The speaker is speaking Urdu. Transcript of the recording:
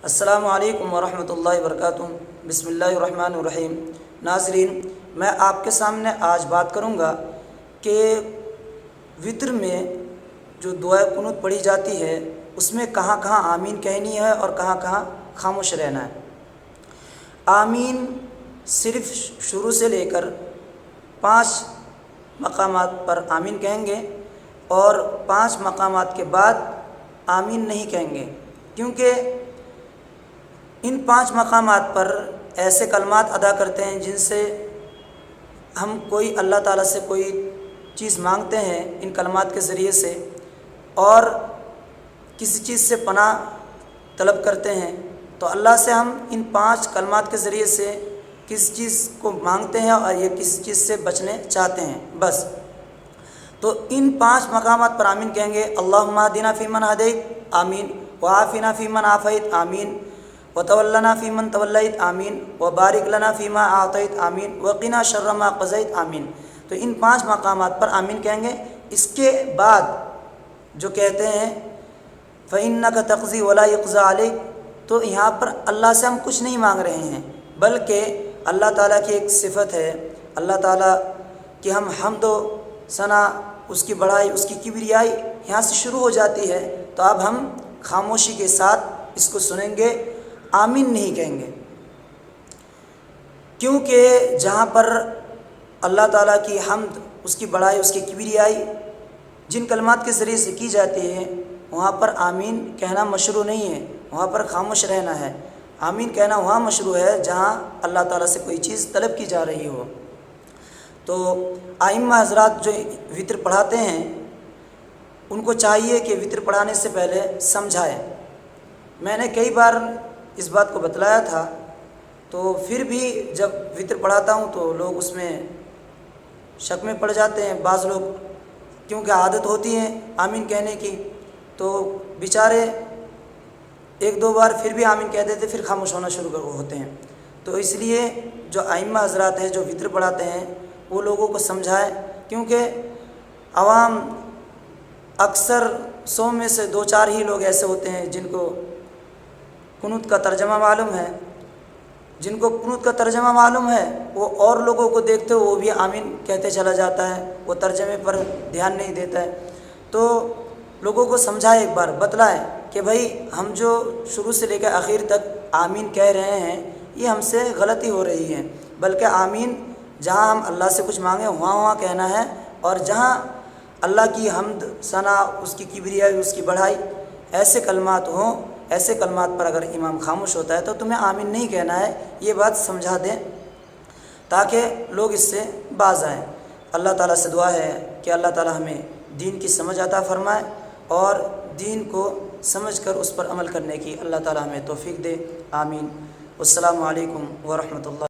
السلام علیکم ورحمۃ اللہ وبرکاتہ۔ بسم اللہ الرحمن الرحیم۔ ناظرین، میں آپ کے سامنے آج بات کروں گا کہ وتر میں جو دعائے قنوت پڑھی جاتی ہے اس میں کہاں کہاں آمین کہنی ہے اور کہاں کہاں خاموش رہنا ہے۔ آمین صرف شروع سے لے کر 5 مقامات پر آمین کہیں گے اور 5 مقامات کے بعد آمین نہیں کہیں گے، کیونکہ ان 5 مقامات پر ایسے کلمات ادا کرتے ہیں جن سے ہم کوئی اللہ تعالیٰ سے کوئی چیز مانگتے ہیں ان کلمات کے ذریعے سے، اور کسی چیز سے پناہ طلب کرتے ہیں تو اللہ سے ہم ان 5 کلمات کے ذریعے سے کس چیز کو مانگتے ہیں اور یہ کس چیز سے بچنے چاہتے ہیں بس۔ تو ان 5 مقامات پر آمین کہیں گے۔ اللہم اہدنا فیمن ہدیت، آمین۔ وعافنا فیمن عافیت، آمین۔ وتولنا فیمن تولیت، آمین۔ وبارک لنا فیما اعطیت، آمین۔ وقنا شر ما قضیت، آمین۔ تو ان 5 مقامات پر آمین کہیں گے۔ اس کے بعد جو کہتے ہیں فَإِنَّكَ تَقْضِي وَلَا يُقْضَىٰ عَلَيْكَ، تو یہاں پر اللہ سے ہم کچھ نہیں مانگ رہے ہیں، بلکہ اللہ تعالیٰ کی ایک صفت ہے، اللہ تعالیٰ کی ہم حمد و ثنا، اس کی بڑائی، اس کی کبریائی یہاں سے شروع ہو جاتی ہے۔ تو اب ہم خاموشی کے ساتھ اس کو سنیں گے، آمین نہیں کہیں گے، کیونکہ جہاں پر اللہ تعالیٰ کی حمد، اس کی بڑائی، اس کی کبریائی جن کلمات کے ذریعے سے کی جاتی ہے وہاں پر آمین کہنا مشروع نہیں ہے، وہاں پر خاموش رہنا ہے۔ آمین کہنا وہاں مشروع ہے جہاں اللہ تعالیٰ سے کوئی چیز طلب کی جا رہی ہو۔ تو ائمہ حضرات جو وتر پڑھاتے ہیں ان کو چاہیے کہ وتر پڑھانے سے پہلے سمجھائیں۔ میں نے کئی بار اس بات کو بتلایا تھا، تو پھر بھی جب وتر پڑھاتا ہوں تو لوگ اس میں شک میں پڑ جاتے ہیں۔ بعض لوگ کیونکہ عادت ہوتی ہے آمین کہنے کی تو بیچارے 1-2 بار پھر بھی آمین کہہ دیتے، پھر خاموش ہونا شروع ہوتے ہیں۔ تو اس لیے جو ائمہ حضرات ہیں جو وتر پڑھاتے ہیں وہ لوگوں کو سمجھائیں، کیونکہ عوام اکثر 100 میں سے 2-4 ہی لوگ ایسے ہوتے ہیں جن کو قنوت کا ترجمہ معلوم ہے۔ جن کو قنوت کا ترجمہ معلوم ہے وہ اور لوگوں کو دیکھتے ہوئے وہ بھی آمین کہتے چلا جاتا ہے، وہ ترجمے پر دھیان نہیں دیتا ہے۔ تو لوگوں کو سمجھائے، ایک بار بتلائے کہ بھائی ہم جو شروع سے لے کر آخر تک آمین کہہ رہے ہیں یہ ہم سے غلطی ہو رہی ہے، بلکہ آمین جہاں ہم اللہ سے کچھ مانگیں وہاں کہنا ہے، اور جہاں اللہ کی حمد ثنا، اس کی کبریائی، اس کی بڑائی ایسے کلمات ہوں، ایسے کلمات پر اگر امام خاموش ہوتا ہے تو تمہیں آمین نہیں کہنا ہے، یہ بات سمجھا دیں تاکہ لوگ اس سے باز آئیں۔ اللہ تعالیٰ سے دعا ہے کہ اللہ تعالیٰ ہمیں دین کی سمجھ عطا فرمائے اور دین کو سمجھ کر اس پر عمل کرنے کی اللہ تعالیٰ ہمیں توفیق دے، آمین۔ السلام علیکم ورحمۃ اللہ۔